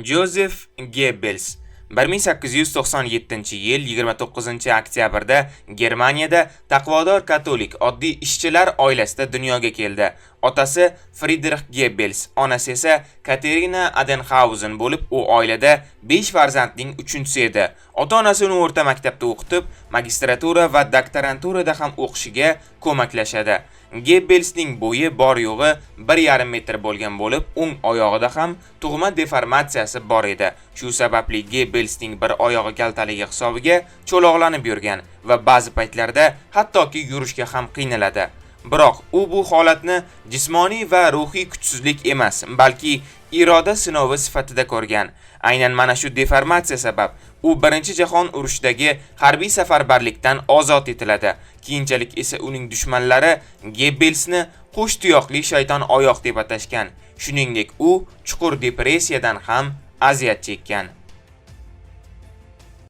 Joseph Goebbels 1897-yil 29-oktyabrda Germaniyada taqvodor katolik oddiy ishchilar oilasida dunyoga keldi. Otasi Friedrich Goebbels, onasi esa Katerina Adenhausen bo'lib, u oilada 5 farzandning 3-chi edi. Ota-onasi uni o'rta maktabda o'qitib, magistratura va doktoranturada ham o'qishiga ko'maklashadi. Goebbelsning bo'yi bor yo'g'i 1,5 metr bo'lgan bo'lib, o'ng oyog'ida ham tug'ma deformatsiyasi bor edi. Shu sababli Goebbelsning bir oyog'i kaltaligi hisobiga cho'loqlanib yurgan va ba'zi paytlarda hattoki yurishga ham qiynaladi. Biroq u bu holatni jismoniy va ruhiy kuchsizlik emas, balki iroda sinovi sifatida ko'rgan. Aynan mana shu deformatsiya sabab u Birinchi jahon urushidagi harbiy safarbarlikdan ozod etiladi. Keyinchalik esa uning dushmanlari Goebbelsni qo'sh tuyoqli shayton oyoq deb atashgan. Shuningdek, u chuqur depressiyadan ham aziyat chekkan.